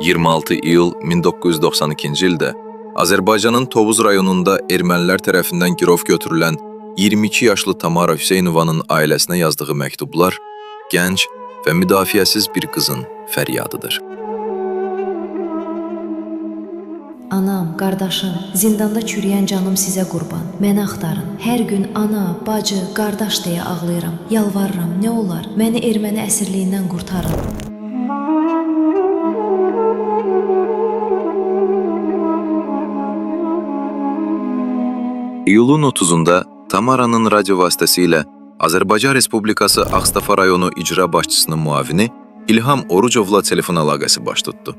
26 iyul 1992-ci ildə Azərbaycanın Tovuz rayonunda ermənilər tərəfindən girov götürülən 22 yaşlı Tamara Hüseynovanın ailəsinə yazdığı məktublar gənc və müdafiəsiz bir qızın fəryadıdır. Anam, qardaşım, zindanda çürüyən canım sizə qurban. Məni axtarın. Hər gün ana, bacı, qardaş deyə ağlayıram. Yalvarıram, nə olar, məni erməni əsirliyindən qurtarın. İyulun 30-da Tamaranın radio vasitəsilə Azərbaycan Respublikası Ağstafa rayonu icra başçısının müavini İlham Orucovla telefon əlaqəsi baş tutdu.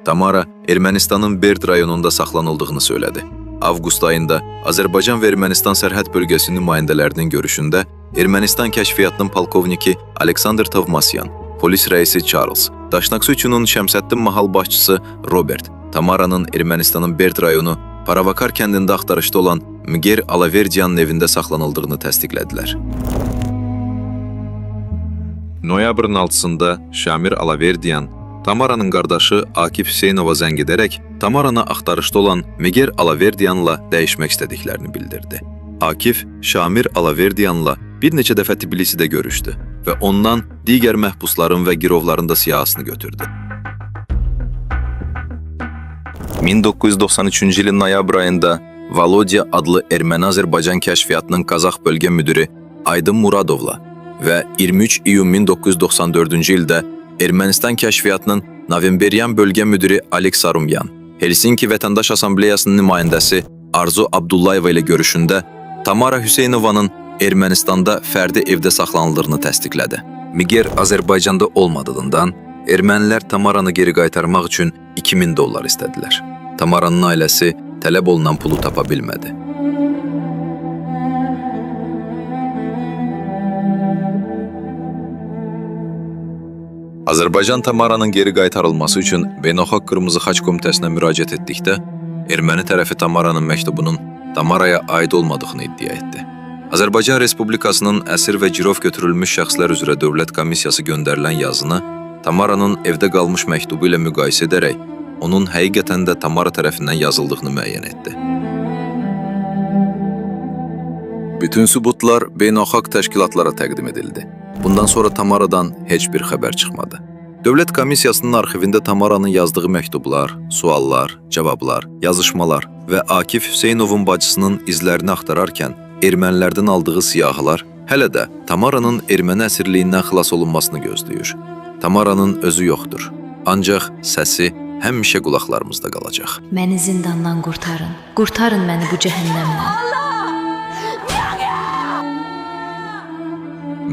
Tamara Ermənistanın Berd rayonunda saxlanıldığını söylədi. Avqust ayında Azərbaycan və Ermənistan sərhəd bölgəsi nümayəndələrinin görüşündə Ermənistan kəşfiyyatının polkovniki Aleksandr Tovmasyan, polis rəisi Charles, Daşnaqsuçunun Şəmsəddin mahal başçısı Robert, Tamaranın Ermənistanın Berd rayonu Paravakar kəndində axtarışda olan Miguel Alaverdiyanın evində saxlanıldığını təsdiqlədilər. Noyabrın 6-sında Şamil Alaverdiyan Tamaranın qardaşı Akif Hüseynova zəng edərək Tamaranı axtarışda olan Miguel Alaverdiyanla dəyişmək istədiklərini bildirdi. Akif, Şamil Alaverdiyanla bir neçə dəfə Tbilisidə görüşdü və ondan digər məhbusların və girovların da siyahısını götürdü. 1993-cü ilin noyabr ayında Volodya adlı Erməni-Azərbaycan kəşfiyyatının Qazax bölgə müdiri Aydın Muradovla və 23 iyun 1994-cü ildə Ermənistan kəşfiyyatının Novemberyan bölgə müdiri Alek Sarumyan, Helsinki Vətəndaş Assambleyasının nümayəndəsi Arzu Abdullayeva ilə görüşündə Tamara Hüseynovanın Ermənistanda fərdi evdə saxlanıldığını təsdiqlədi. Miguel Azərbaycanda olmadığından ermənilər Tamaranı geri qaytarmaq üçün $2000 istədilər. Tamaranın ailəsi tələb olunan pulu tapa bilmədi. Azərbaycan Tamaranın geri qaytarılması üçün Beynəlxalq Qırmızı Xaç Komitəsinə müraciət etdikdə, erməni tərəfi Tamaranın məktubunun Tamaraya aid olmadığını iddia etdi. Azərbaycan Respublikasının əsir və girov götürülmüş şəxslər üzrə Dövlət Komissiyası göndərilən yazını Tamaranın evdə qalmış məktubu ilə müqayisə edərək, onun həqiqətən də Tamara tərəfindən yazıldığını müəyyən etdi. Bütün sübutlar beynəlxalq təşkilatlara təqdim edildi. Bundan sonra Tamaradan heç bir xəbər çıxmadı. Dövlət Komissiyasının arxivində Tamaranın yazdığı məktublar, suallar, cavablar, yazışmalar və Akif Hüseynovun bacısının izlərini axtararkən ermənilərdən aldığı siyahılar hələ də Tamaranın erməni əsirliyindən xilas olunmasını gözləyir. Tamaranın özü yoxdur, ancaq səsi həmişə qulaqlarımızda qalacaq. Məni zindandan qurtarın. Qurtarın məni bu cəhənnəmdən.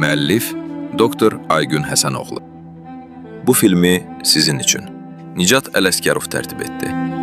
Müəllif Doktor Aygün Həsənoğlu. Bu filmi sizin üçün Nicat Ələskərov tərtib etdi.